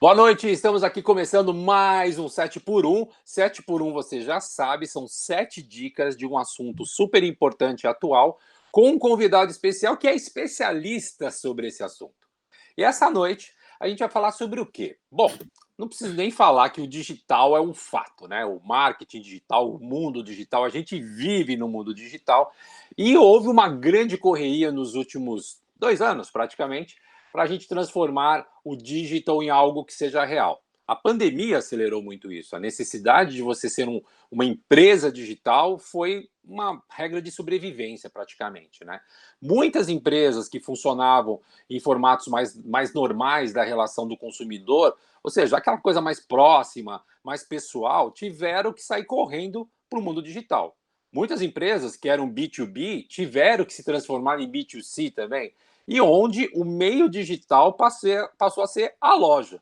Boa noite, estamos aqui começando mais um 7 por 1. 7 por 1, você já sabe, são 7 dicas de um assunto super importante e atual, com um convidado especial que é especialista sobre esse assunto. E essa noite a gente vai falar sobre o quê? Bom, não preciso nem falar que o digital é um fato, né? O marketing digital, o mundo digital, a gente vive no mundo digital e houve uma grande correria nos últimos 2 anos, praticamente, para a gente transformar o digital em algo que seja real. A pandemia acelerou muito isso. A necessidade de você ser uma empresa digital foi uma regra de sobrevivência, praticamente, né? Muitas empresas que funcionavam em formatos mais normais da relação do consumidor, ou seja, aquela coisa mais próxima, mais pessoal, tiveram que sair correndo para o mundo digital. Muitas empresas que eram B2B tiveram que se transformar em B2C também, e onde o meio digital passou a ser a loja.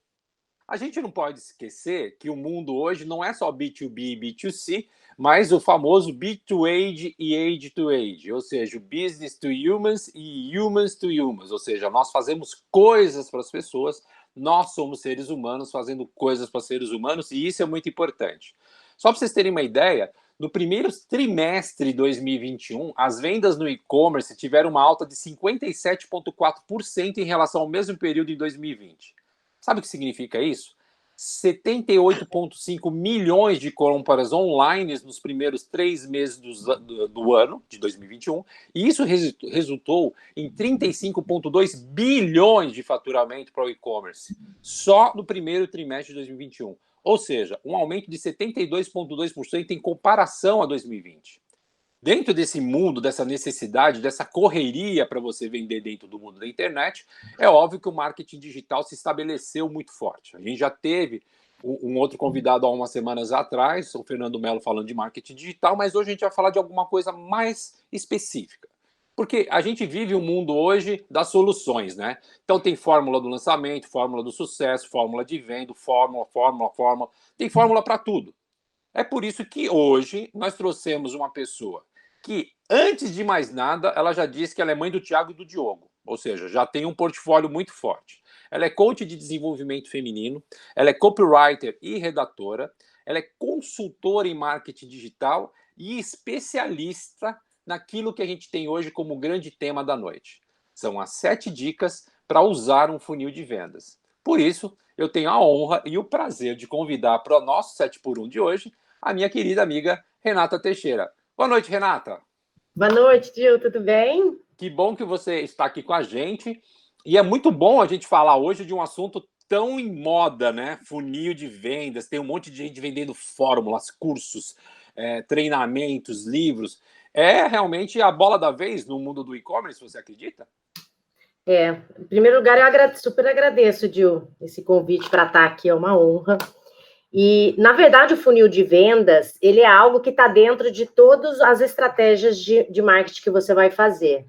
A gente não pode esquecer que o mundo hoje não é só B2B e B2C, mas o famoso B2Age e Age to Age, ou seja, o business to humans e humans to humans, ou seja, nós fazemos coisas para as pessoas, nós somos seres humanos fazendo coisas para seres humanos, e isso é muito importante. Só para vocês terem uma ideia, no primeiro trimestre de 2021, as vendas no e-commerce tiveram uma alta de 57,4% em relação ao mesmo período em 2020. Sabe o que significa isso? 78,5 milhões de compras online nos primeiros 3 meses do ano, de 2021, e isso resultou em 35,2 bilhões de faturamento para o e-commerce, só no primeiro trimestre de 2021. Ou seja, um aumento de 72,2% em comparação a 2020. Dentro desse mundo, dessa necessidade, dessa correria para você vender dentro do mundo da internet, é óbvio que o marketing digital se estabeleceu muito forte. A gente já teve um outro convidado há umas semanas atrás, o Fernando Mello, falando de marketing digital, mas hoje a gente vai falar de alguma coisa mais específica. Porque a gente vive um mundo hoje das soluções, né? Então tem fórmula do lançamento, fórmula do sucesso, fórmula de venda, fórmula. Tem fórmula para tudo. É por isso que hoje nós trouxemos uma pessoa que, antes de mais nada, ela já disse que ela é mãe do Tiago e do Diogo. Ou seja, já tem um portfólio muito forte. Ela é coach de desenvolvimento feminino, ela é copywriter e redatora, ela é consultora em marketing digital e especialista naquilo que a gente tem hoje como grande tema da noite. São as 7 dicas para usar um funil de vendas. Por isso, eu tenho a honra e o prazer de convidar para o nosso 7 por 1 de hoje a minha querida amiga Renata Teixeira. Boa noite, Renata. Boa noite, Gil, tudo bem? Que bom que você está aqui com a gente. E é muito bom a gente falar hoje de um assunto tão em moda, né? Funil de vendas, tem um monte de gente vendendo fórmulas, cursos, treinamentos, livros. É realmente a bola da vez no mundo do e-commerce, você acredita? Em primeiro lugar, eu super agradeço, Gil, esse convite para estar aqui, é uma honra. E, na verdade, o funil de vendas, ele é algo que está dentro de todas as estratégias de marketing que você vai fazer.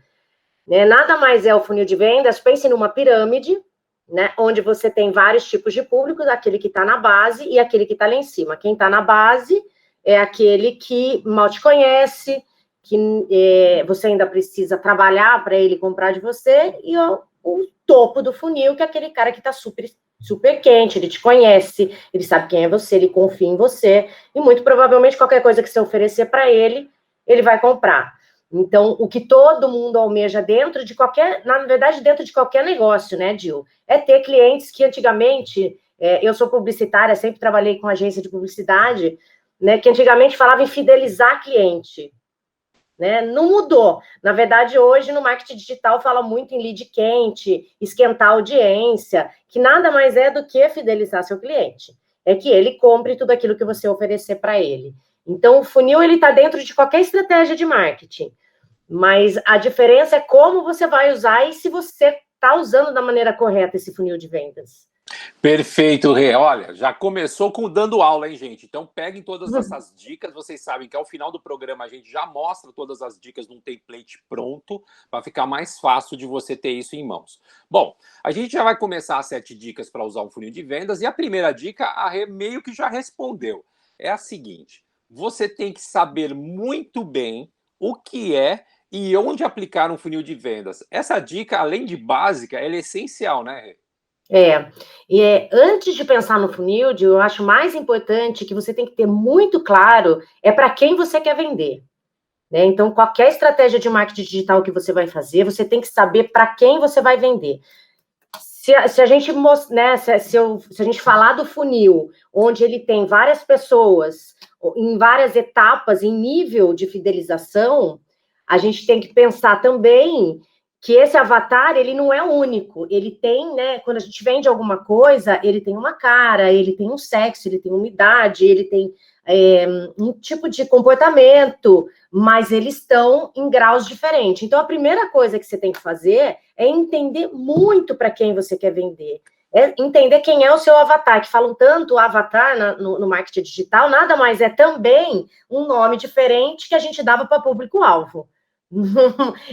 Né? Nada mais é o funil de vendas, pense numa pirâmide, né? Onde você tem vários tipos de públicos, aquele que está na base e aquele que está lá em cima. Quem está na base é aquele que mal te conhece, que você ainda precisa trabalhar para ele comprar de você, e o topo do funil, que é aquele cara que está super quente, ele te conhece, ele sabe quem é você, ele confia em você, e muito provavelmente qualquer coisa que você oferecer para ele, ele vai comprar. Então, o que todo mundo almeja dentro de qualquer, na verdade, dentro de qualquer negócio, né, Gil? É ter clientes que antigamente, eu sou publicitária, sempre trabalhei com agência de publicidade, né, que antigamente falava em fidelizar cliente. Né? Não mudou. Na verdade, hoje no marketing digital fala muito em lead quente, esquentar a audiência, que nada mais é do que fidelizar seu cliente. É que ele compre tudo aquilo que você oferecer para ele. Então, o funil ele está dentro de qualquer estratégia de marketing. Mas a diferença é como você vai usar e se você está usando da maneira correta esse funil de vendas. Perfeito, Rê. Olha, já começou com dando aula, hein, gente? Então peguem todas essas dicas. Vocês sabem que ao final do programa a gente já mostra todas as dicas num template pronto para ficar mais fácil de você ter isso em mãos. Bom, a gente já vai começar as 7 dicas para usar um funil de vendas e a primeira dica a Rê meio que já respondeu. É a seguinte: você tem que saber muito bem o que é e onde aplicar um funil de vendas. Essa dica, além de básica, ela é essencial, né, Rê? Antes de pensar no funil, eu acho mais importante que você tem que ter muito claro para quem você quer vender. Né? Então, qualquer estratégia de marketing digital que você vai fazer, você tem que saber para quem você vai vender. Se a gente, né, se a gente falar do funil, onde ele tem várias pessoas em várias etapas, em nível de fidelização, a gente tem que pensar também que esse avatar, ele não é único. Ele tem, né, quando a gente vende alguma coisa, ele tem uma cara, ele tem um sexo, ele tem uma idade, ele tem um tipo de comportamento, mas eles estão em graus diferentes. Então, a primeira coisa que você tem que fazer é entender muito para quem você quer vender. Entender quem é o seu avatar, que falam tanto avatar no marketing digital, nada mais é também um nome diferente que a gente dava para público-alvo.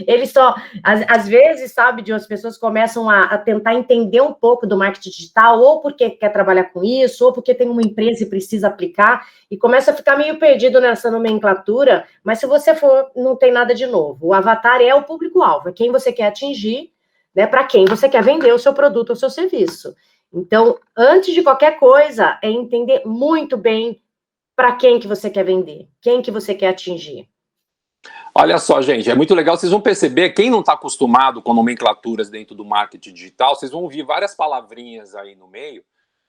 Ele só, às vezes, sabe, as pessoas começam a tentar entender um pouco do marketing digital, ou porque quer trabalhar com isso, ou porque tem uma empresa e precisa aplicar, e começa a ficar meio perdido nessa nomenclatura, mas se você for, não tem nada de novo. O avatar é o público-alvo, é quem você quer atingir, né, para quem você quer vender o seu produto ou seu serviço. Então, antes de qualquer coisa, é entender muito bem para quem que você quer vender, quem que você quer atingir. Olha só, gente, é muito legal. Vocês vão perceber, quem não está acostumado com nomenclaturas dentro do marketing digital, vocês vão ouvir várias palavrinhas aí no meio,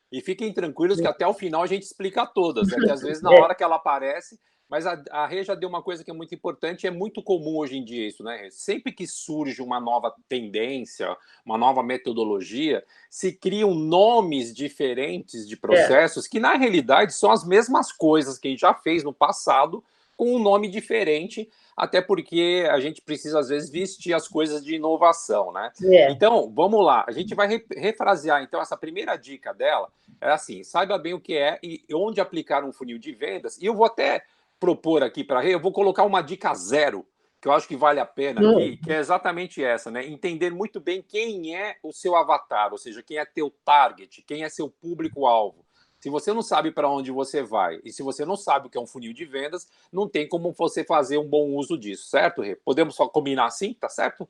e fiquem tranquilos que até o final a gente explica todas, né? Que às vezes na hora que ela aparece, mas a Rê já deu uma coisa que é muito importante, é muito comum hoje em dia isso, né, Rê? Sempre que surge uma nova tendência, uma nova metodologia, se criam nomes diferentes de processos que na realidade são as mesmas coisas que a gente já fez no passado, com um nome diferente, até porque a gente precisa, às vezes, vestir as coisas de inovação, né? Então, vamos lá. A gente vai refrasear, então, essa primeira dica dela é assim, saiba bem o que é e onde aplicar um funil de vendas. E eu vou até propor aqui para a Rê, eu vou colocar uma dica 0, que eu acho que vale a pena aqui, que é exatamente essa, né? Entender muito bem quem é o seu avatar, ou seja, quem é teu target, quem é seu público-alvo. Se você não sabe para onde você vai e se você não sabe o que é um funil de vendas, não tem como você fazer um bom uso disso, certo, Rê? Podemos só combinar assim, tá certo?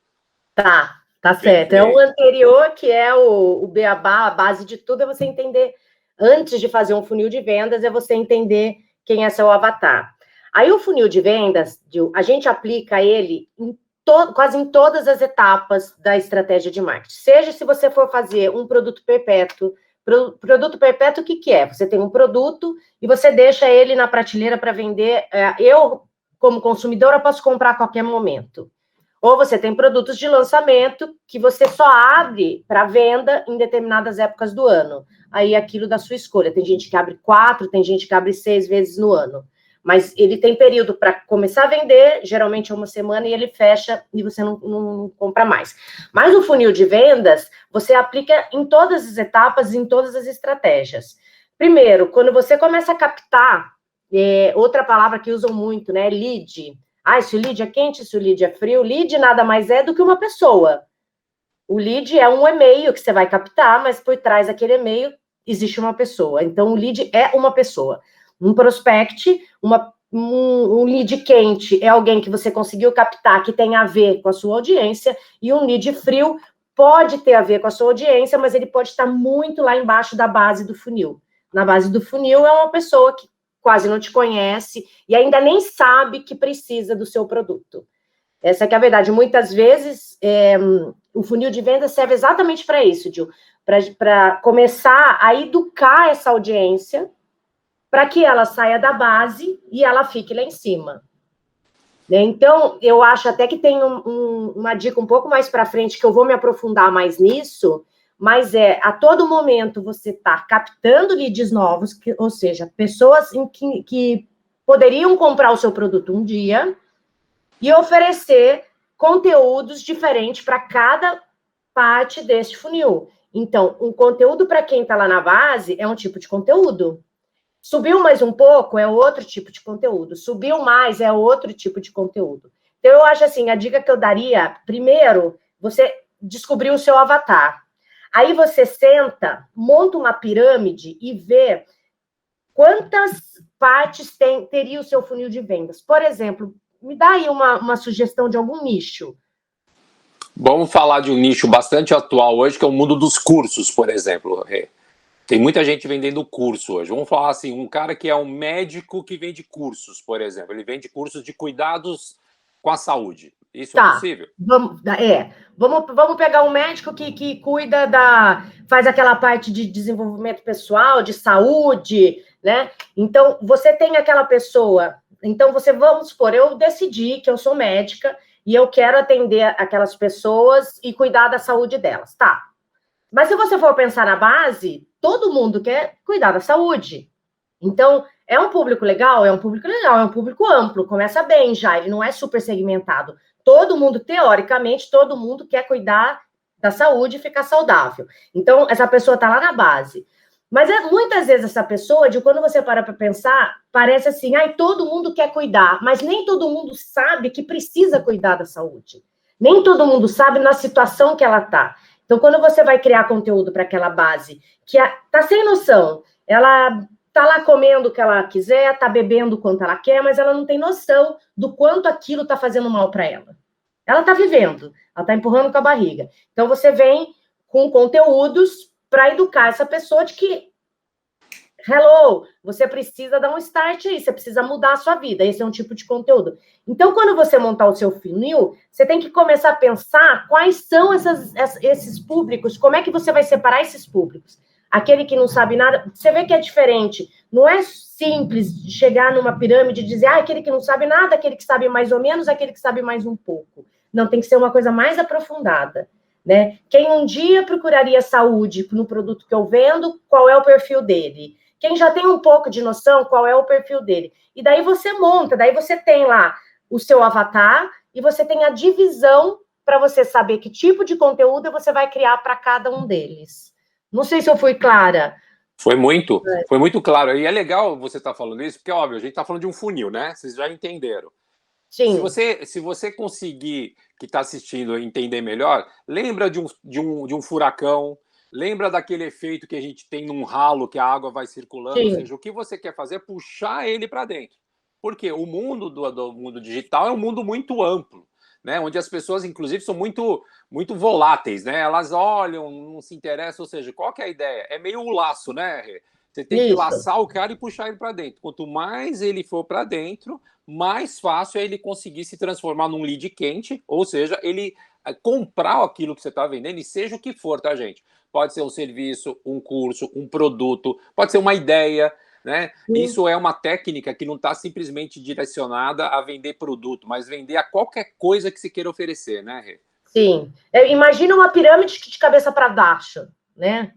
Tá certo. É o anterior, que é o beabá, a base de tudo, é você entender, antes de fazer um funil de vendas, é você entender quem é seu avatar. Aí o funil de vendas, a gente aplica ele quase em todas as etapas da estratégia de marketing. Seja se você for fazer um produto perpétuo. Produto perpétuo, o que é? Você tem um produto e você deixa ele na prateleira para vender. Eu, como consumidora, posso comprar a qualquer momento. Ou você tem produtos de lançamento que você só abre para venda em determinadas épocas do ano. Aí aquilo da sua escolha. Tem gente que abre 4, tem gente que abre 6 vezes no ano. Mas ele tem período para começar a vender, geralmente é uma semana, e ele fecha e você não compra mais. Mas o funil de vendas, você aplica em todas as etapas, em todas as estratégias. Primeiro, quando você começa a captar, outra palavra que usam muito, né? Lead. Se o lead é quente, se o lead é frio. Lead nada mais é do que uma pessoa. O lead é um e-mail que você vai captar, mas por trás daquele e-mail existe uma pessoa. Então, o lead é uma pessoa. Um prospect, um lead quente é alguém que você conseguiu captar que tem a ver com a sua audiência, e um lead frio pode ter a ver com a sua audiência, mas ele pode estar muito lá embaixo da base do funil. Na base do funil é uma pessoa que quase não te conhece e ainda nem sabe que precisa do seu produto. Essa que é a verdade. Muitas vezes, o funil de venda serve exatamente para isso, Gil, para começar a educar essa audiência para que ela saia da base e ela fique lá em cima. Então, eu acho até que tem uma dica um pouco mais para frente, que eu vou me aprofundar mais nisso, mas a todo momento você está captando leads novos, ou seja, pessoas que poderiam comprar o seu produto um dia, e oferecer conteúdos diferentes para cada parte deste funil. Então, um conteúdo para quem está lá na base é um tipo de conteúdo. Subiu mais um pouco, é outro tipo de conteúdo. Subiu mais, é outro tipo de conteúdo. Então, eu acho assim, a dica que eu daria, primeiro, você descobrir o seu avatar. Aí você senta, monta uma pirâmide e vê quantas partes teria o seu funil de vendas. Por exemplo, me dá aí uma sugestão de algum nicho. Vamos falar de um nicho bastante atual hoje, que é o mundo dos cursos, por exemplo. Tem muita gente vendendo curso hoje. Vamos falar assim, um cara que é um médico que vende cursos, por exemplo. Ele vende cursos de cuidados com a saúde. Isso é Tá, possível? vamos pegar um médico que cuida faz aquela parte de desenvolvimento pessoal, de saúde, né? Então, você tem aquela pessoa, então vamos supor, eu decidi que eu sou médica e eu quero atender aquelas pessoas e cuidar da saúde delas, tá? Mas se você for pensar na base, todo mundo quer cuidar da saúde. Então, é um público legal? É um público legal, é um público amplo, começa bem já, ele não é super segmentado. Todo mundo, teoricamente, todo mundo quer cuidar da saúde e ficar saudável. Então, essa pessoa está lá na base. Mas muitas vezes essa pessoa, de quando você para pensar, parece assim, todo mundo quer cuidar, mas nem todo mundo sabe que precisa cuidar da saúde. Nem todo mundo sabe na situação que ela está. Então, quando você vai criar conteúdo para aquela base, que está sem noção, ela tá lá comendo o que ela quiser, tá bebendo o quanto ela quer, mas ela não tem noção do quanto aquilo tá fazendo mal para ela. Ela tá vivendo, ela tá empurrando com a barriga. Então você vem com conteúdos para educar essa pessoa de que hello, você precisa dar um start aí, você precisa mudar a sua vida. Esse é um tipo de conteúdo. Então, quando você montar o seu funil, você tem que começar a pensar quais são esses públicos, como é que você vai separar esses públicos. Aquele que não sabe nada, você vê que é diferente. Não é simples chegar numa pirâmide e dizer, aquele que não sabe nada, aquele que sabe mais ou menos, aquele que sabe mais um pouco. Não, tem que ser uma coisa mais aprofundada, né? Quem um dia procuraria saúde no produto que eu vendo, qual é o perfil dele? Quem já tem um pouco de noção, qual é o perfil dele? E daí você monta, daí você tem lá o seu avatar e você tem a divisão para você saber que tipo de conteúdo você vai criar para cada um deles. Não sei se eu fui clara. Foi muito claro. E é legal você estar falando isso, porque, óbvio, a gente está falando de um funil, né? Vocês já entenderam. Sim. Se você conseguir, que está assistindo, entender melhor, lembra de um furacão, lembra daquele efeito que a gente tem num ralo que a água vai circulando, Sim. ou seja, o que você quer fazer é puxar ele para dentro. Porque o mundo do mundo digital é um mundo muito amplo, né? Onde as pessoas, inclusive, são muito voláteis, né? Elas olham, não se interessam, ou seja, qual que é a ideia? É meio o laço, né, Rê? Você tem que laçar o cara e puxar ele para dentro. Quanto mais ele for para dentro, mais fácil é ele conseguir se transformar num lead quente, ou seja, ele comprar aquilo que você está vendendo, e seja o que for, tá, gente? Pode ser um serviço, um curso, um produto, pode ser uma ideia, né? Isso é uma técnica que não está simplesmente direcionada a vender produto, mas vender a qualquer coisa que se queira oferecer, né, Rê? Sim. Imagina uma pirâmide de cabeça para baixo, né?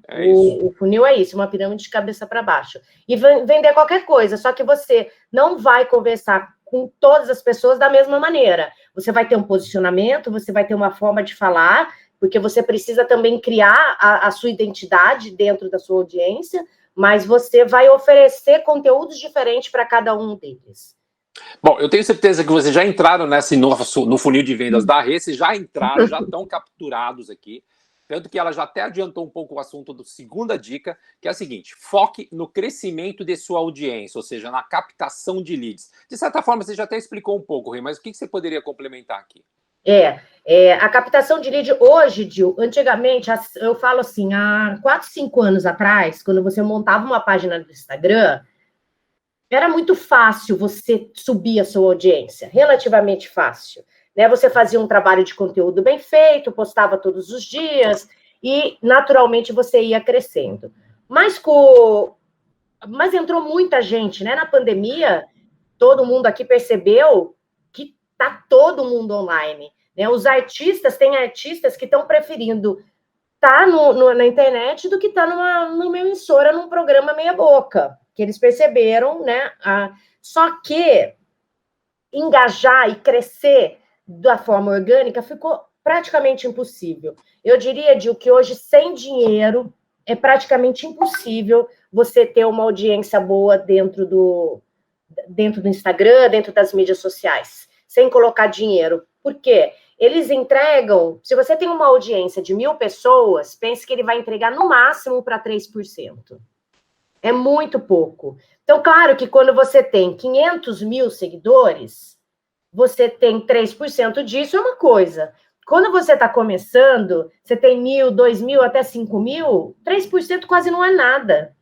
O funil é isso, uma pirâmide de cabeça para baixo. E vender qualquer coisa, só que você não vai conversar com todas as pessoas da mesma maneira. Você vai ter um posicionamento, você vai ter uma forma de falar, porque você precisa também criar a sua identidade dentro da sua audiência, mas você vai oferecer conteúdos diferentes para cada um deles. Bom, eu tenho certeza que vocês já entraram no funil de vendas da Rê, vocês já entraram, já estão capturados aqui. Tanto que ela já até adiantou um pouco o assunto da segunda dica, que é a seguinte: foque no crescimento de sua audiência, ou seja, na captação de leads. De certa forma, você já até explicou um pouco, Rê, mas o que você poderia complementar aqui? A captação de lead hoje, Gil, antigamente, eu falo assim, há 4, 5 anos atrás, quando você montava uma página no Instagram, era muito fácil você subir a sua audiência, relativamente fácil. Né? Você fazia um trabalho de conteúdo bem feito, postava todos os dias e, naturalmente, você ia crescendo. Mas entrou muita gente, né? Na pandemia, todo mundo aqui percebeu que está todo mundo online. Né? Tem artistas que estão preferindo estar na internet do que estar numa emissora, num programa meia boca, que eles perceberam, né? Só que engajar e crescer da forma orgânica ficou praticamente impossível. Eu diria, Gil, que hoje, sem dinheiro, é praticamente impossível você ter uma audiência boa dentro do Instagram, dentro das mídias sociais, sem colocar dinheiro. Por quê? Eles entregam, se você tem uma audiência de 1.000 pessoas, pense que ele vai entregar no máximo para 3%. É muito pouco. Então, claro que quando você tem 500 mil seguidores, você tem 3% disso, é uma coisa. quando você está começando, você tem 1.000, 2.000, até 5.000, 3% quase não é nada.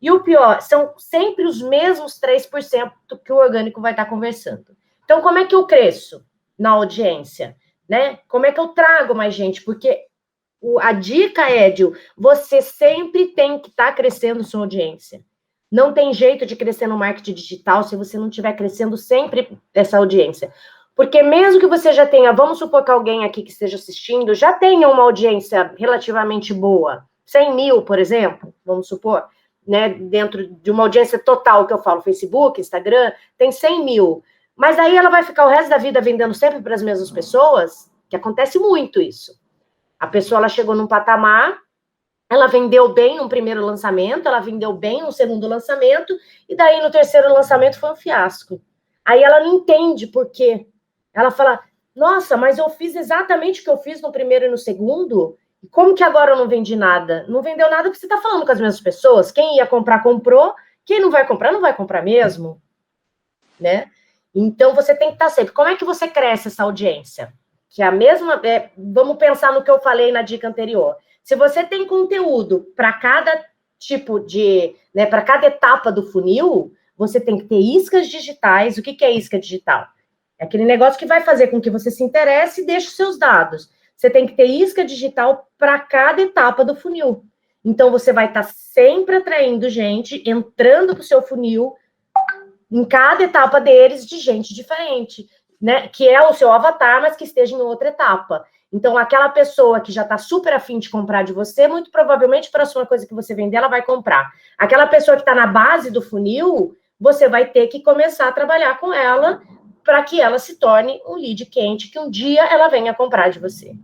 E o pior, são sempre os mesmos 3% que o orgânico vai estar conversando. Então, como é que eu cresço na audiência? Né? Como é que eu trago mais gente? Porque a dica é, Dil, você sempre tem que estar crescendo sua audiência. Não tem jeito de crescer no marketing digital se você não estiver crescendo sempre essa audiência. Porque mesmo que você já tenha, vamos supor que alguém aqui que esteja assistindo já tenha uma audiência relativamente boa, 100.000, por exemplo, vamos supor, né, dentro de uma audiência total que eu falo, Facebook, Instagram, tem 100.000. Mas aí ela vai ficar o resto da vida vendendo sempre para as mesmas pessoas, que acontece muito isso. A pessoa ela chegou num patamar, ela vendeu bem um primeiro lançamento, ela vendeu bem um segundo lançamento, e daí no terceiro lançamento foi um fiasco. Aí ela não entende por quê. Ela fala, nossa, mas eu fiz exatamente o que eu fiz no primeiro e no segundo, e como que agora eu não vendi nada? Não vendeu nada porque você está falando com as mesmas pessoas. Quem ia comprar, comprou. Quem não vai comprar mesmo. Né? Então, você tem que estar sempre. Como é que você cresce essa audiência? Que é a mesma... vamos pensar no que eu falei na dica anterior. Se você tem conteúdo para cada tipo de... Né, para cada etapa do funil, você tem que ter iscas digitais. O que é isca digital? É aquele negócio que vai fazer com que você se interesse e deixe os seus dados. Você tem que ter isca digital para cada etapa do funil. Então, você vai estar sempre atraindo gente, entrando para o seu funil, em cada etapa deles, de gente diferente, né? Que é o seu avatar, mas que esteja em outra etapa. Então, aquela pessoa que já está super afim de comprar de você, muito provavelmente, a próxima coisa que você vender, ela vai comprar. Aquela pessoa que está na base do funil, você vai ter que começar a trabalhar com ela para que ela se torne um lead quente, que um dia ela venha comprar de você.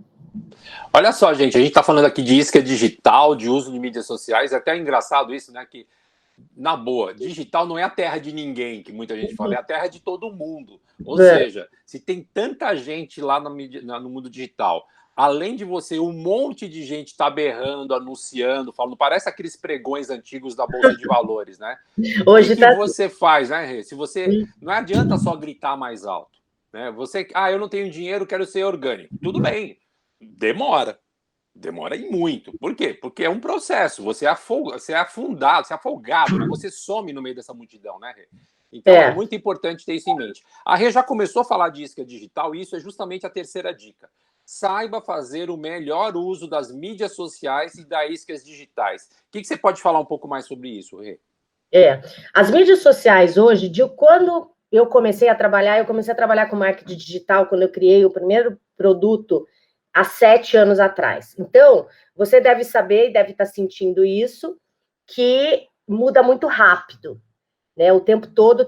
Olha só, gente, a gente está falando aqui de isca digital, de uso de mídias sociais, é até engraçado isso, né, que, na boa, digital não é a terra de ninguém, que muita gente fala, é a terra de todo mundo. Ou seja, se tem tanta gente lá no mundo digital, além de você, um monte de gente está berrando, anunciando, falando, parece aqueles pregões antigos da Bolsa de Valores, né? Hoje o que você faz, né, Rê? Se você, não adianta só gritar mais alto, né? Você, eu não tenho dinheiro, quero ser orgânico. Tudo bem. Demora e muito. Por quê? Porque é um processo. Você é afundado, você é afogado, né? Você some no meio dessa multidão, né, Rê? Então é muito importante ter isso em mente. A Rê já começou a falar de isca digital, e isso é justamente a terceira dica. Saiba fazer o melhor uso das mídias sociais e das iscas digitais. O que você pode falar um pouco mais sobre isso, Rê? As mídias sociais hoje, quando eu comecei a trabalhar com marketing digital, quando eu criei o primeiro produto há 7 anos atrás. Então, você deve saber e deve estar sentindo isso, que muda muito rápido, né? O tempo todo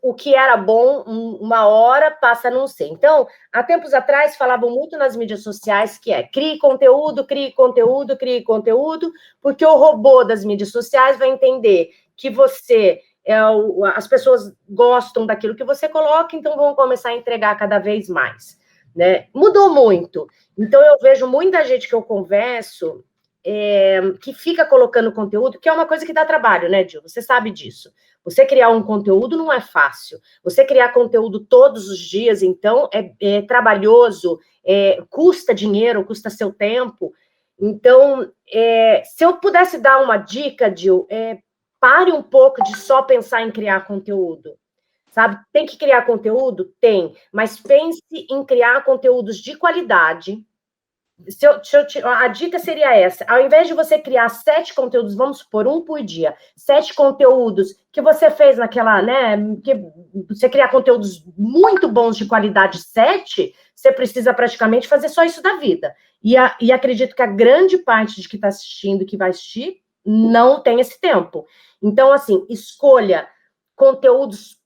o que era bom, uma hora passa a não ser. Então, há tempos atrás, falavam muito nas mídias sociais que crie conteúdo, crie conteúdo, crie conteúdo, porque o robô das mídias sociais vai entender que você... as pessoas gostam daquilo que você coloca, então vão começar a entregar cada vez mais. Né? Mudou muito. Então, eu vejo muita gente que eu converso que fica colocando conteúdo, que é uma coisa que dá trabalho, né, Dil? Você sabe disso. Você criar um conteúdo não é fácil. Você criar conteúdo todos os dias, então, é trabalhoso, custa dinheiro, custa seu tempo. Então, se eu pudesse dar uma dica, Dil, pare um pouco de só pensar em criar conteúdo. Sabe? Tem que criar conteúdo? Tem. Mas pense em criar conteúdos de qualidade. A dica seria essa. Ao invés de você criar 7 conteúdos, vamos supor, um por dia, 7 conteúdos que você fez naquela, né? Que você criar conteúdos muito bons de qualidade 7, você precisa praticamente fazer só isso da vida. E acredito que a grande parte de que está assistindo, que vai assistir, não tem esse tempo. Então, assim, escolha conteúdos,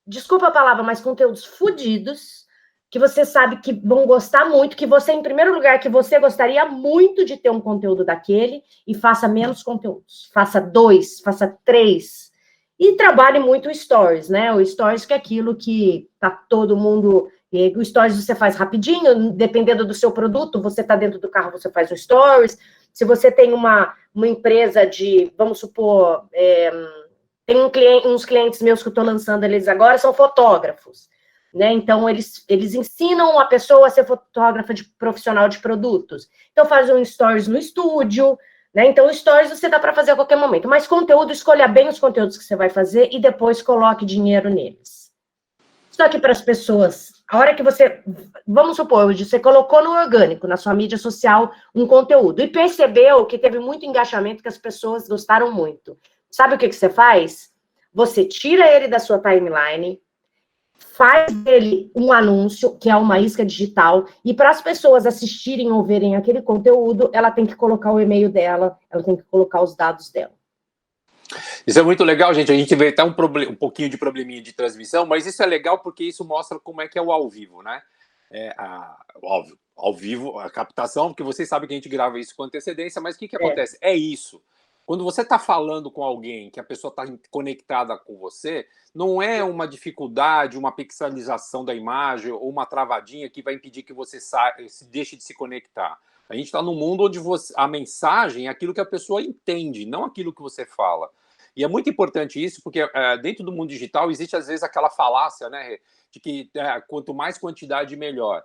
desculpa a palavra, mas conteúdos fodidos, que você sabe que vão gostar muito, que você, em primeiro lugar, que você gostaria muito de ter um conteúdo daquele, e faça menos conteúdos. Faça 2, faça 3. E trabalhe muito o Stories, né? O Stories que é aquilo que tá todo mundo... O Stories você faz rapidinho, dependendo do seu produto, você tá dentro do carro, você faz o Stories. Se você tem uma empresa de, vamos supor... Tem uns clientes meus que eu estou lançando eles agora, são fotógrafos. né? Então, eles ensinam a pessoa a ser fotógrafa profissional de produtos. Então, faz um stories no estúdio, né? Então, stories você dá para fazer a qualquer momento. Mas conteúdo, escolha bem os conteúdos que você vai fazer e depois coloque dinheiro neles. Só que para as pessoas, a hora que você, vamos supor, hoje você colocou no orgânico, na sua mídia social, um conteúdo e percebeu que teve muito engajamento, que as pessoas gostaram muito. Sabe o que você faz? Você tira ele da sua timeline, faz dele um anúncio, que é uma isca digital, e para as pessoas assistirem ou verem aquele conteúdo, ela tem que colocar o e-mail dela, ela tem que colocar os dados dela. Isso é muito legal, gente. A gente vê até um pouquinho de probleminha de transmissão, mas isso é legal porque isso mostra como é que é o ao vivo, né? Óbvio, ao vivo, a captação, porque vocês sabem que a gente grava isso com antecedência, mas o que acontece? É isso. Quando você está falando com alguém, que a pessoa está conectada com você, não é uma dificuldade, uma pixelização da imagem ou uma travadinha que vai impedir que você deixe de se conectar. A gente está num mundo onde a mensagem é aquilo que a pessoa entende, não aquilo que você fala. E é muito importante isso, porque dentro do mundo digital existe, às vezes, aquela falácia, né, de que quanto mais quantidade, melhor.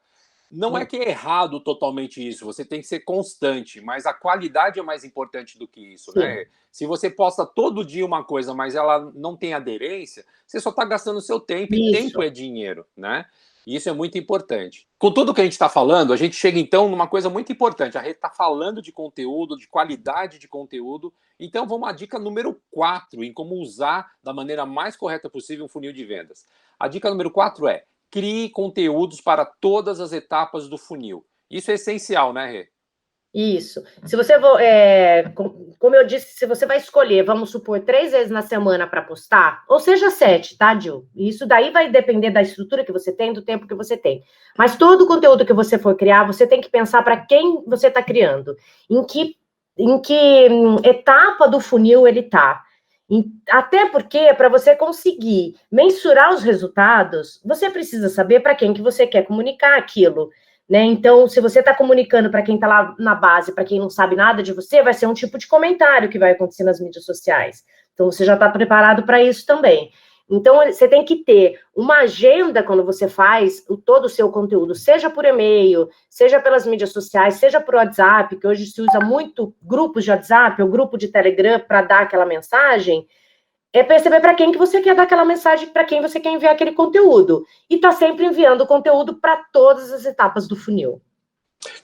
Não é que é errado totalmente isso, você tem que ser constante, mas a qualidade é mais importante do que isso, né? Se você posta todo dia uma coisa, mas ela não tem aderência, você só está gastando seu tempo, e tempo é dinheiro, né? E isso é muito importante. Com tudo que a gente está falando, a gente chega então numa coisa muito importante. A gente está falando de conteúdo, de qualidade de conteúdo. Então vamos à dica número 4, em como usar da maneira mais correta possível um funil de vendas. A dica número 4 é: crie conteúdos para todas as etapas do funil. Isso é essencial, né, Rê? Isso. Se você, como eu disse, se você vai escolher, vamos supor, 3 vezes na semana para postar, ou seja, 7, tá, Gil? Isso daí vai depender da estrutura que você tem, do tempo que você tem. Mas todo o conteúdo que você for criar, você tem que pensar para quem você está criando. Em que etapa do funil ele está. Até porque, para você conseguir mensurar os resultados, você precisa saber para quem que você quer comunicar aquilo. Né? Então, se você está comunicando para quem está lá na base, para quem não sabe nada de você, vai ser um tipo de comentário que vai acontecer nas mídias sociais. Então, você já está preparado para isso também. Então, você tem que ter uma agenda quando você faz todo o seu conteúdo, seja por e-mail, seja pelas mídias sociais, seja por WhatsApp, que hoje se usa muito grupos de WhatsApp ou grupo de Telegram para dar aquela mensagem. É perceber para quem que você quer dar aquela mensagem, para quem você quer enviar aquele conteúdo. E tá sempre enviando conteúdo para todas as etapas do funil.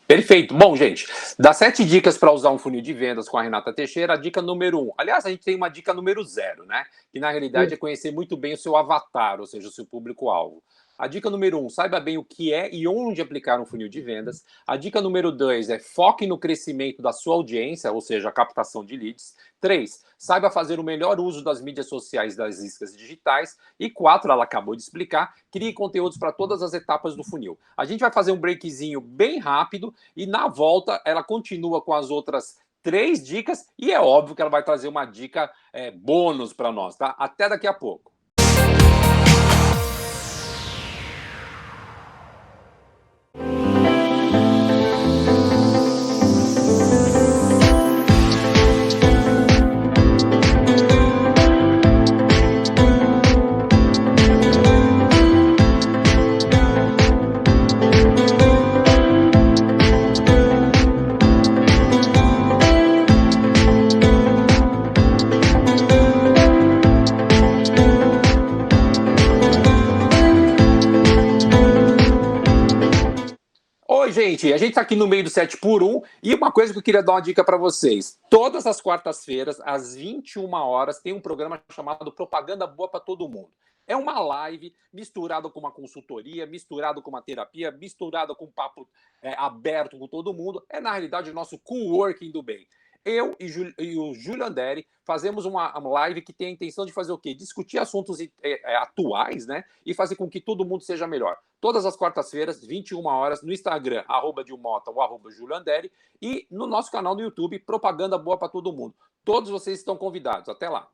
Perfeito. Bom, gente, das 7 dicas para usar um funil de vendas com a Renata Teixeira, a dica número 1. Aliás, a gente tem uma dica número 0, né? Que na realidade é conhecer muito bem o seu avatar, ou seja, o seu público-alvo. A dica número 1, saiba bem o que é e onde aplicar um funil de vendas. A dica número 2 é foque no crescimento da sua audiência, ou seja, a captação de leads. 3, saiba fazer o melhor uso das mídias sociais das iscas digitais. E 4, ela acabou de explicar, crie conteúdos para todas as etapas do funil. A gente vai fazer um breakzinho bem rápido e na volta ela continua com as outras 3 dicas e é óbvio que ela vai trazer uma dica bônus para nós, tá? Até daqui a pouco. Gente, a gente tá aqui no meio do 7 por 1 e uma coisa que eu queria dar uma dica para vocês. Todas as quartas-feiras, às 21 horas, tem um programa chamado Propaganda Boa para Todo Mundo. É uma live misturada com uma consultoria, misturada com uma terapia, misturada com um papo aberto com todo mundo. É, na realidade, o nosso coworking do bem. Eu e o Júlio Anderi fazemos uma live que tem a intenção de fazer o quê? Discutir assuntos atuais, né? E fazer com que todo mundo seja melhor. Todas as quartas-feiras, 21 horas, no Instagram, @Dilmota ou @Júlio Anderi, e no nosso canal do YouTube, Propaganda Boa para Todo Mundo. Todos vocês estão convidados. Até lá.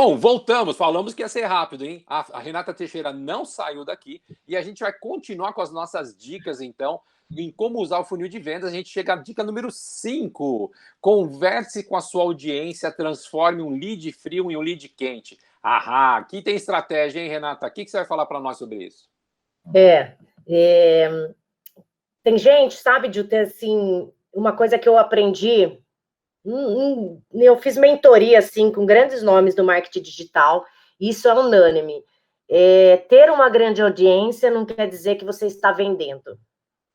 Bom, voltamos. Falamos que ia ser rápido, hein? A Renata Teixeira não saiu daqui e a gente vai continuar com as nossas dicas, então, em como usar o funil de vendas. A gente chega à dica número 5. Converse com a sua audiência, transforme um lead frio em um lead quente. Ahá, aqui tem estratégia, hein, Renata? O que você vai falar para nós sobre isso? Tem gente, sabe, de ter, assim, uma coisa que eu aprendi, eu fiz mentoria, assim, com grandes nomes do marketing digital, e isso é unânime. Ter uma grande audiência não quer dizer que você está vendendo.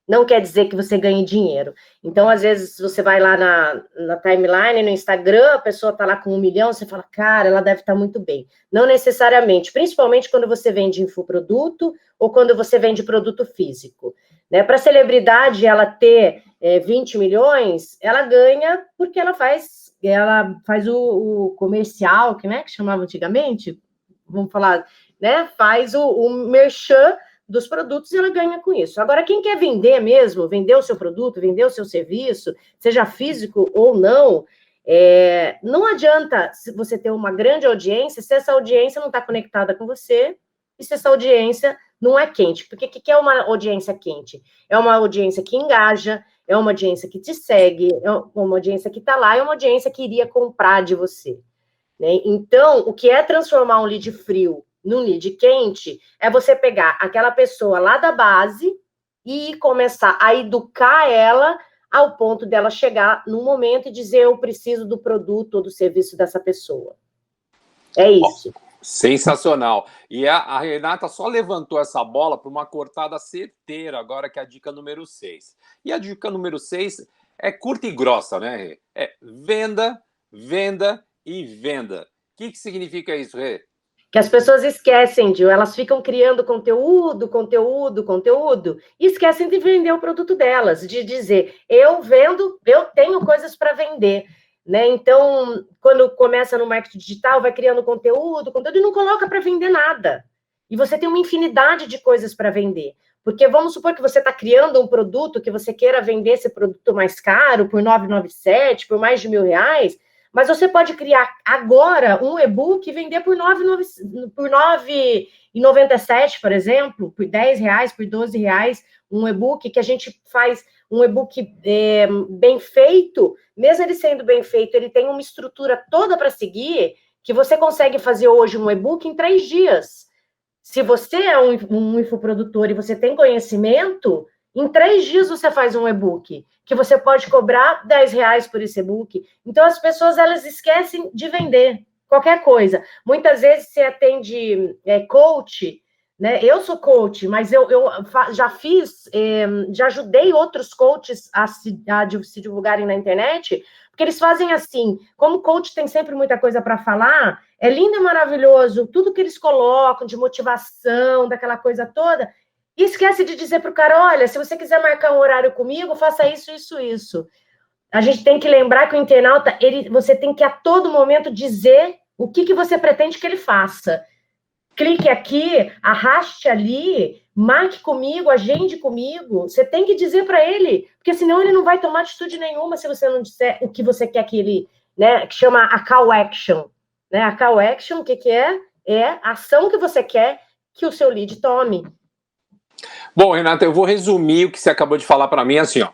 Não quer dizer que você ganhe dinheiro. Então, às vezes, você vai lá na timeline, no Instagram, a pessoa está lá com 1 milhão, você fala, cara, ela deve estar muito bem. Não necessariamente, principalmente quando você vende infoproduto ou quando você vende produto físico. Né? Para a celebridade, ela ter 20 milhões, ela ganha porque ela faz o comercial, que chamava antigamente, vamos falar, né? Faz o merchan dos produtos e ela ganha com isso. Agora, quem quer vender mesmo, vender o seu produto, vender o seu serviço, seja físico ou não, não adianta você ter uma grande audiência se essa audiência não está conectada com você e se essa audiência não é quente. Porque o que é uma audiência quente? É uma audiência que engaja, é uma audiência que te segue, é uma audiência que está lá, é uma audiência que iria comprar de você. Né? Então, o que é transformar um lead frio num lead quente é você pegar aquela pessoa lá da base e começar a educar ela ao ponto dela chegar num momento e dizer eu preciso do produto ou do serviço dessa pessoa. É isso. Sensacional. E a Renata só levantou essa bola para uma cortada certeira agora, que é a dica número 6. E a dica número 6 é curta e grossa, né, Rê? Venda, venda e venda. O que significa isso, Rê? Que as pessoas esquecem, Gil, elas ficam criando conteúdo, e esquecem de vender o produto delas, de dizer, eu vendo, eu tenho coisas para vender, né? Então, quando começa no marketing digital, vai criando conteúdo, e não coloca para vender nada. E você tem uma infinidade de coisas para vender. Porque vamos supor que você está criando um produto, que você queira vender esse produto mais caro, por 997, por mais de R$1.000, mas você pode criar agora um e-book e vender por R$ 9,97, por exemplo, por R$10, por R$12, um e-book que a gente faz, um e-book bem feito, mesmo ele sendo bem feito, ele tem uma estrutura toda para seguir, que você consegue fazer hoje um e-book em 3 dias. Se você é um infoprodutor e você tem conhecimento, em 3 dias você faz um e-book, que você pode cobrar R$10 por esse e-book. Então, as pessoas, elas esquecem de vender qualquer coisa. Muitas vezes você atende coach, né? Eu sou coach, mas eu já fiz, já ajudei outros coaches a se divulgarem na internet, porque eles fazem assim, como coach tem sempre muita coisa para falar, é lindo e maravilhoso, tudo que eles colocam de motivação, daquela coisa toda, e esquece de dizer para o cara, olha, se você quiser marcar um horário comigo, faça isso, isso, isso. A gente tem que lembrar que o internauta, você tem que a todo momento dizer o que você pretende que ele faça. Clique aqui, arraste ali, marque comigo, agende comigo. Você tem que dizer para ele, porque senão ele não vai tomar atitude nenhuma se você não disser o que você quer que ele, né, que chama a call action. Né? A call action, o que é? É a ação que você quer que o seu lead tome. Bom, Renata, eu vou resumir o que você acabou de falar para mim assim, ó.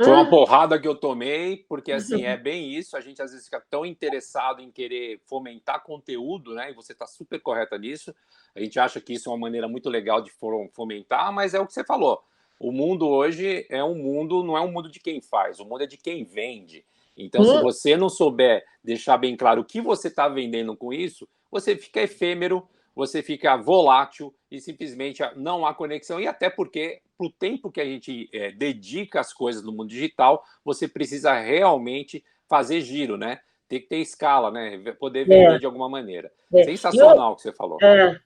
Foi uma porrada que eu tomei, porque assim, é bem isso, a gente às vezes fica tão interessado em querer fomentar conteúdo, né? E você está super correta nisso. A gente acha que isso é uma maneira muito legal de fomentar, mas é o que você falou. O mundo hoje é um mundo, não é um mundo de quem faz, o mundo é de quem vende. Então, se você não souber deixar bem claro o que você está vendendo com isso, você fica efêmero, você fica volátil e simplesmente não há conexão. E até porque, para o tempo que a gente dedica às coisas no mundo digital, você precisa realmente fazer giro, né? Tem que ter escala, né? Poder vender de alguma maneira. Sensacional o que você falou.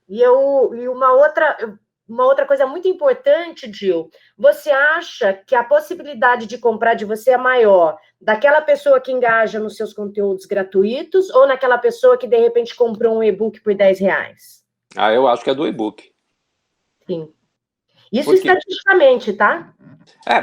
E uma outra coisa muito importante, Gil, você acha que a possibilidade de comprar de você é maior daquela pessoa que engaja nos seus conteúdos gratuitos ou naquela pessoa que, de repente, comprou um e-book por R$10? Eu acho que é do e-book. Sim. Isso estatisticamente, tá?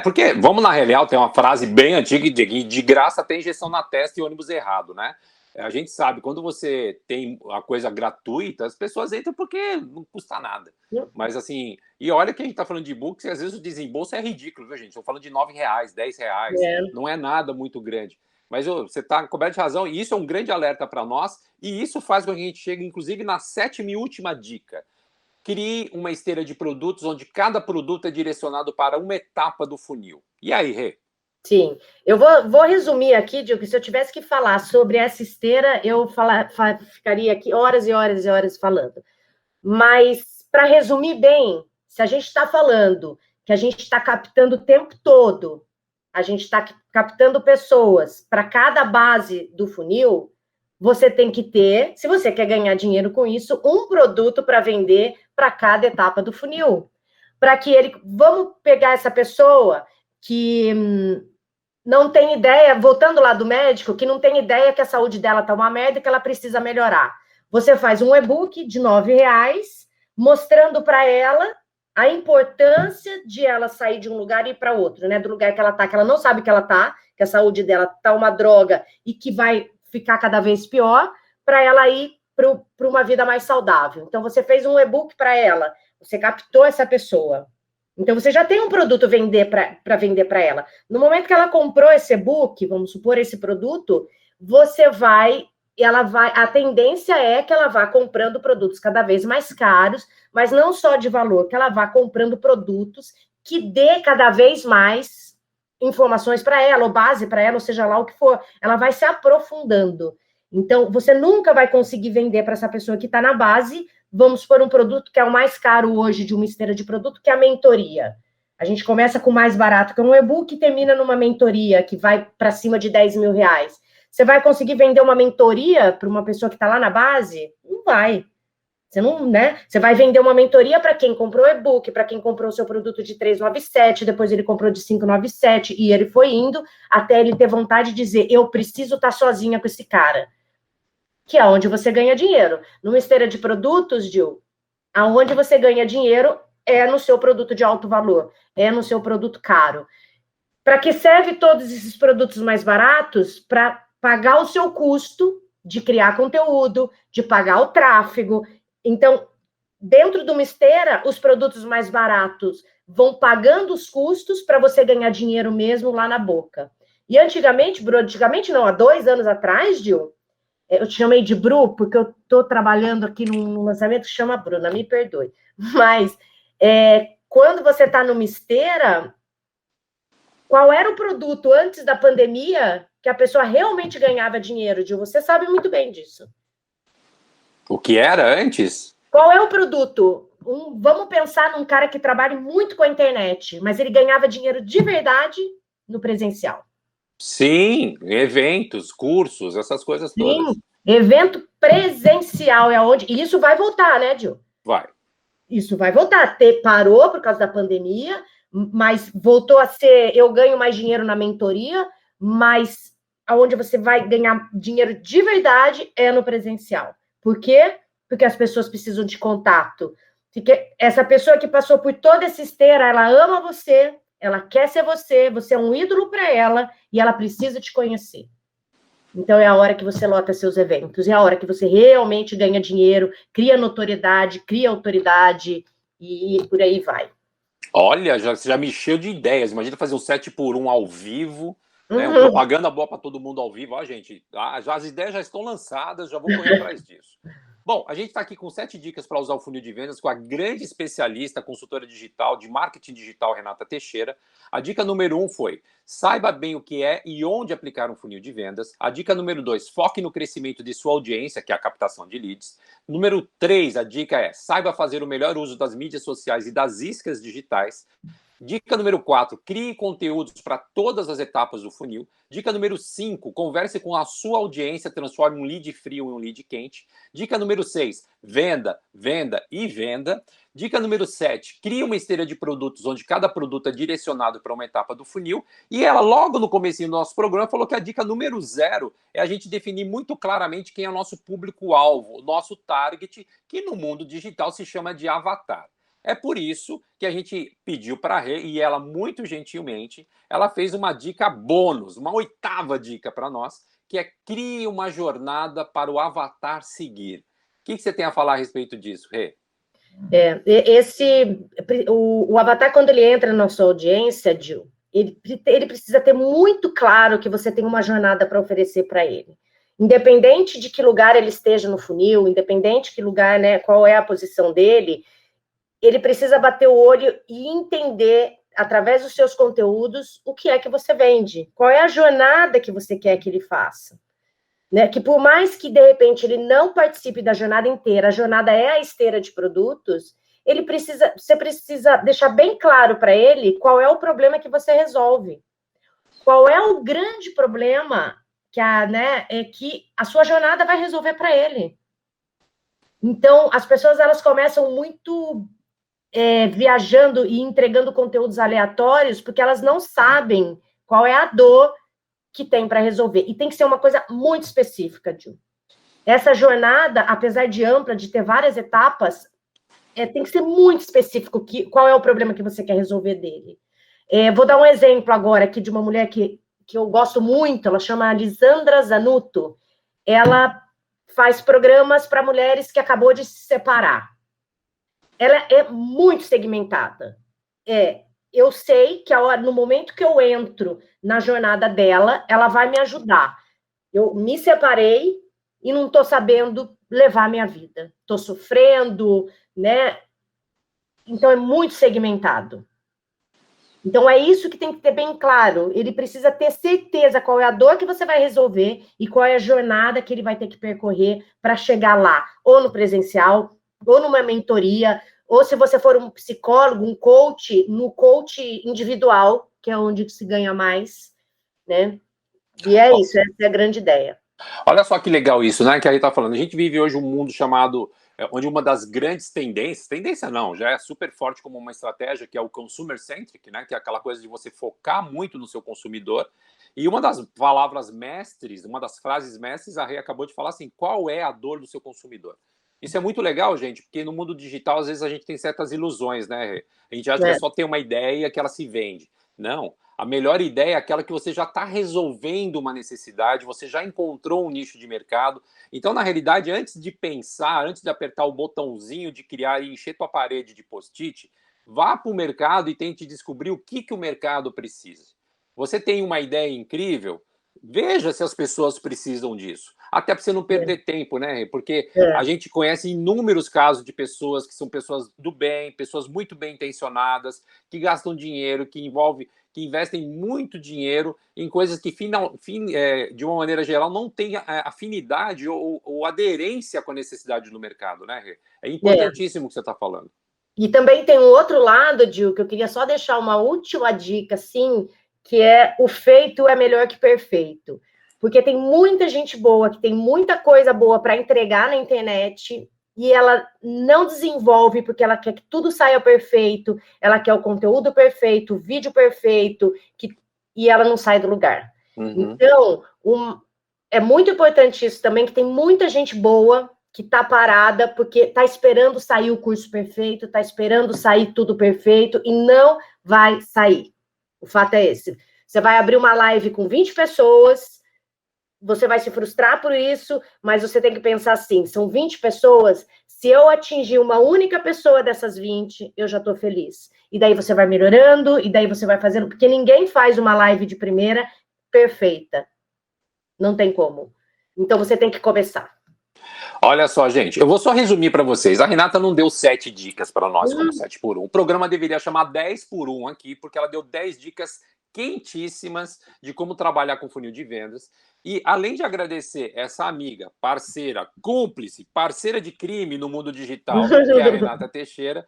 Porque, vamos na real, tem uma frase bem antiga, de graça tem injeção na testa e ônibus errado, né? A gente sabe, quando você tem a coisa gratuita, as pessoas entram porque não custa nada. Mas assim, e olha que a gente está falando de e-books e às vezes o desembolso é ridículo, viu, gente? Estou falando de R$ 9, R$ 10, não é nada muito grande. Mas você está coberto de razão, e isso é um grande alerta para nós, e isso faz com que a gente chegue, inclusive, na 7ª e última dica. Crie uma esteira de produtos onde cada produto é direcionado para uma etapa do funil. E aí, Rê? Sim, eu vou resumir aqui, Diogo, que se eu tivesse que falar sobre essa esteira, eu ficaria aqui horas e horas e horas falando. Mas, para resumir bem, se a gente está falando que a gente está captando o tempo todo, a gente está captando pessoas para cada base do funil, você tem que ter, se você quer ganhar dinheiro com isso, um produto para vender para cada etapa do funil. Para que ele. Vamos pegar essa pessoa que não tem ideia, voltando lá do médico, que não tem ideia que a saúde dela está uma merda e que ela precisa melhorar. Você faz um e-book de R$ 9, mostrando para ela a importância de ela sair de um lugar e ir para outro, né? Do lugar que ela está, que ela não sabe que ela está, que a saúde dela está uma droga e que vai ficar cada vez pior, para ela ir para uma vida mais saudável. Então, você fez um e-book para ela, você captou essa pessoa. Então, você já tem um produto para vender para ela. No momento que ela comprou esse e-book, vamos supor, esse produto, a tendência é que ela vá comprando produtos cada vez mais caros, mas não só de valor, que ela vá comprando produtos que dê cada vez mais informações para ela, ou base para ela, ou seja lá o que for. Ela vai se aprofundando. Então, você nunca vai conseguir vender para essa pessoa que está na base. Vamos por um produto que é o mais caro hoje de uma esteira de produto, que é a mentoria. A gente começa com o mais barato, que é um e-book, e termina numa mentoria que vai para cima de R$ 10.000. Você vai conseguir vender uma mentoria para uma pessoa que está lá na base? Não vai. Você não, né? Você vai vender uma mentoria para quem comprou o e-book, para quem comprou o seu produto de 397, depois ele comprou de 597, e ele foi indo até ele ter vontade de dizer: eu preciso estar sozinha com esse cara. Que é onde você ganha dinheiro. Numa esteira de produtos, Gil, aonde você ganha dinheiro é no seu produto de alto valor, é no seu produto caro. Para que serve todos esses produtos mais baratos? Para pagar o seu custo de criar conteúdo, de pagar o tráfego. Então, dentro de uma esteira, os produtos mais baratos vão pagando os custos para você ganhar dinheiro mesmo lá na boca. E antigamente, Bru, não, há 2 anos atrás, Gil, eu te chamei de Bru, porque eu estou trabalhando aqui num lançamento que chama Bruna, me perdoe. Mas quando você está numa esteira, qual era o produto antes da pandemia que a pessoa realmente ganhava dinheiro, Gil? Você sabe muito bem disso. O que era antes? Qual é o produto? Vamos pensar num cara que trabalha muito com a internet, mas ele ganhava dinheiro de verdade no presencial. Sim, eventos, cursos, essas coisas todas. Sim, evento presencial é onde... E isso vai voltar, né, Gil? Vai. Isso vai voltar. Parou por causa da pandemia, mas voltou a ser... Eu ganho mais dinheiro na mentoria, mas aonde você vai ganhar dinheiro de verdade é no presencial. Por quê? Porque as pessoas precisam de contato. Porque essa pessoa que passou por toda essa esteira, ela ama você, ela quer ser você, você é um ídolo para ela e ela precisa te conhecer. Então é a hora que você lota seus eventos, é a hora que você realmente ganha dinheiro, cria notoriedade, cria autoridade e por aí vai. Olha, já me encheu de ideias. Imagina fazer um 7x1 ao vivo, né? Uma propaganda boa para todo mundo ao vivo. Ó, gente, as ideias já estão lançadas, já vou correr atrás disso. Bom, a gente está aqui com 7 dicas para usar o funil de vendas com a grande especialista, consultora digital de marketing digital, Renata Teixeira. A dica número 1 foi: saiba bem o que é e onde aplicar um funil de vendas. A dica número 2, foque no crescimento de sua audiência, que é a captação de leads. Número 3, a dica é: saiba fazer o melhor uso das mídias sociais e das iscas digitais. Dica número 4, crie conteúdos para todas as etapas do funil. Dica número 5, converse com a sua audiência, transforme um lead frio em um lead quente. Dica número 6, venda, venda e venda. Dica número 7, crie uma esteira de produtos onde cada produto é direcionado para uma etapa do funil. E ela, logo no comecinho do nosso programa, falou que a dica número 0 é a gente definir muito claramente quem é o nosso público-alvo, o nosso target, que no mundo digital se chama de avatar. É por isso que a gente pediu para a Rê, e ela, muito gentilmente, ela fez uma dica bônus, uma 8ª dica para nós, que é crie uma jornada para o avatar seguir. O que você tem a falar a respeito disso, Rê? O avatar, quando ele entra na sua audiência, Gil, ele precisa ter muito claro que você tem uma jornada para oferecer para ele. Independente de que lugar ele esteja no funil, independente de que lugar, né, qual é a posição dele, ele precisa bater o olho e entender, através dos seus conteúdos, o que é que você vende, qual é a jornada que você quer que ele faça. Né? Que por mais que, de repente, ele não participe da jornada inteira, a jornada é a esteira de produtos, você precisa deixar bem claro para ele qual é o problema que você resolve. Qual é o grande problema que a sua jornada vai resolver para ele. Então, as pessoas elas começam muito viajando e entregando conteúdos aleatórios porque elas não sabem qual é a dor que tem para resolver. E tem que ser uma coisa muito específica, Gil. Essa jornada, apesar de ampla, de ter várias etapas, tem que ser muito específico qual é o problema que você quer resolver dele. Vou dar um exemplo agora aqui de uma mulher que eu gosto muito, ela chama Lisandra Zanutto. Ela faz programas para mulheres que acabou de se separar. Ela é muito segmentada. Eu sei que no momento que eu entro na jornada dela, ela vai me ajudar. Eu me separei e não estou sabendo levar a minha vida. Estou sofrendo, né? Então, é muito segmentado. Então, é isso que tem que ter bem claro. Ele precisa ter certeza qual é a dor que você vai resolver e qual é a jornada que ele vai ter que percorrer para chegar lá, ou no presencial, ou numa mentoria, ou se você for um psicólogo, um coach, no coach individual, que é onde se ganha mais, né? E é isso, essa é a grande ideia. Olha só que legal isso, né? Que a gente tá falando. A gente vive hoje um mundo chamado, onde uma das grandes tendência não, já é super forte como uma estratégia, que é o consumer centric, né? Que é aquela coisa de você focar muito no seu consumidor. E uma das palavras mestres, uma das frases mestres, a Rê acabou de falar assim: qual é a dor do seu consumidor? Isso é muito legal, gente, porque no mundo digital, às vezes, a gente tem certas ilusões, né, Rê? A gente acha que é só ter uma ideia que ela se vende. Não. A melhor ideia é aquela que você já está resolvendo uma necessidade, você já encontrou um nicho de mercado. Então, na realidade, antes de pensar, antes de apertar o botãozinho de criar e encher tua parede de post-it, vá para o mercado e tente descobrir o que o mercado precisa. Você tem uma ideia incrível? Veja se as pessoas precisam disso. Até para você não perder tempo, né? Porque a gente conhece inúmeros casos de pessoas que são pessoas do bem, pessoas muito bem intencionadas, que gastam dinheiro, que investem muito dinheiro em coisas que, de uma maneira geral, não têm afinidade ou aderência com a necessidade do mercado, né, Rê? É importantíssimo o que você está falando. E também tem um outro lado, Gil, que eu queria só deixar uma última dica, assim, que é o feito é melhor que perfeito. Porque tem muita gente boa, que tem muita coisa boa para entregar na internet, e ela não desenvolve porque ela quer que tudo saia perfeito, ela quer o conteúdo perfeito, o vídeo perfeito, e ela não sai do lugar. Uhum. Então, é muito importante isso também, que tem muita gente boa que está parada porque está esperando sair o curso perfeito, está esperando sair tudo perfeito, e não vai sair. O fato é esse. Você vai abrir uma live com 20 pessoas, você vai se frustrar por isso, mas você tem que pensar assim, são 20 pessoas, se eu atingir uma única pessoa dessas 20, eu já estou feliz. E daí você vai melhorando, e daí você vai fazendo, porque ninguém faz uma live de primeira perfeita. Não tem como. Então você tem que começar. Olha só, gente, eu vou só resumir para vocês. A Renata não deu 7 dicas para nós como 7 por 1. O programa deveria chamar 10 por 1 aqui, porque ela deu 10 dicas quentíssimas de como trabalhar com funil de vendas. E além de agradecer essa amiga, parceira, cúmplice, parceira de crime no mundo digital, que é a Renata Teixeira,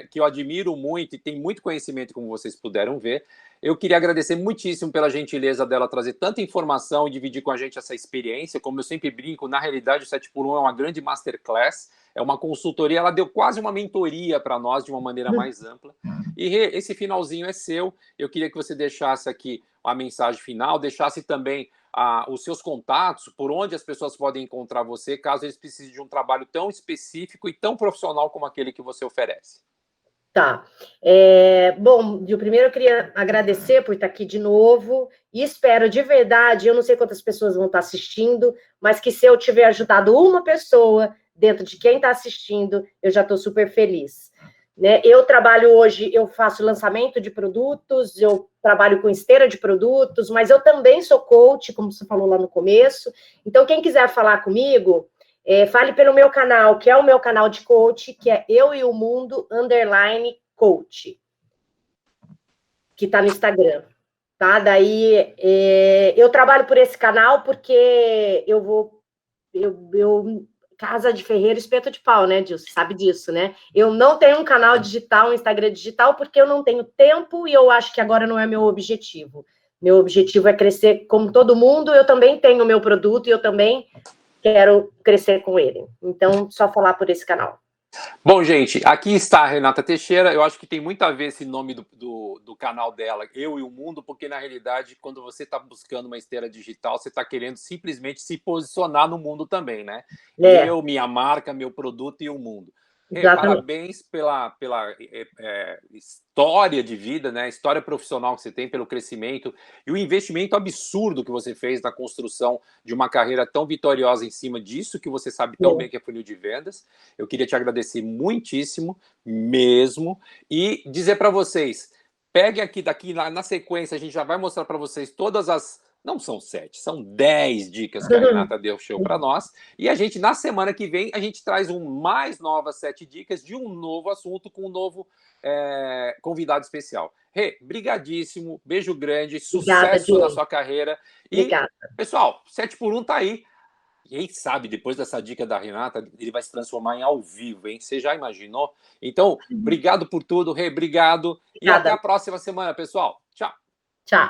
que eu admiro muito e tem muito conhecimento, como vocês puderam ver. Eu queria agradecer muitíssimo pela gentileza dela trazer tanta informação e dividir com a gente essa experiência. Como eu sempre brinco, na realidade o 7 por 1 é uma grande masterclass, é uma consultoria, ela deu quase uma mentoria para nós de uma maneira mais ampla. E esse finalzinho é seu. Eu queria que você deixasse aqui a mensagem final, deixasse também os seus contatos, por onde as pessoas podem encontrar você, caso eles precisem de um trabalho tão específico e tão profissional como aquele que você oferece. Tá. Bom, primeiro eu queria agradecer por estar aqui de novo e espero de verdade, eu não sei quantas pessoas vão estar assistindo, mas que se eu tiver ajudado uma pessoa dentro de quem está assistindo, eu já estou super feliz. Né? Eu trabalho hoje, eu faço lançamento de produtos, eu trabalho com esteira de produtos, mas eu também sou coach, como você falou lá no começo. Então, quem quiser falar comigo, fale pelo meu canal, que é o meu canal de coach, que é Eu e o Mundo _coach, que está no Instagram. Tá? Daí eu trabalho por esse canal porque eu casa de ferreiro, espeto de pau, né, Gil? Você sabe disso, né? Eu não tenho um canal digital, um Instagram digital, porque eu não tenho tempo e eu acho que agora não é meu objetivo. Meu objetivo é crescer como todo mundo, eu também tenho o meu produto e eu também quero crescer com ele. Então, só falar por esse canal. Bom, gente, aqui está a Renata Teixeira. Eu acho que tem muito a ver esse nome do canal dela, Eu e o Mundo, porque na realidade, quando você está buscando uma esteira digital, você está querendo simplesmente se posicionar no mundo também, né? Eu, minha marca, meu produto e o mundo. Parabéns pela história de vida, né? História profissional que você tem, pelo crescimento e o investimento absurdo que você fez na construção de uma carreira tão vitoriosa em cima disso que você sabe tão bem que é funil de vendas. Eu queria te agradecer muitíssimo mesmo e dizer para vocês, peguem aqui daqui na sequência, a gente já vai mostrar para vocês todas as... Não são 7, são 10 dicas que a Renata deu show para nós. E a gente, na semana que vem, a gente traz mais novas 7 dicas de um novo assunto com um novo convidado especial. Rê, brigadíssimo, beijo grande, sucesso na sua carreira. Obrigada. E, pessoal, 7 por 1 tá aí. Quem sabe, depois dessa dica da Renata, ele vai se transformar em ao vivo, hein? Você já imaginou? Então, obrigado por tudo, Rê, obrigado. E até a próxima semana, pessoal. Tchau. Tchau.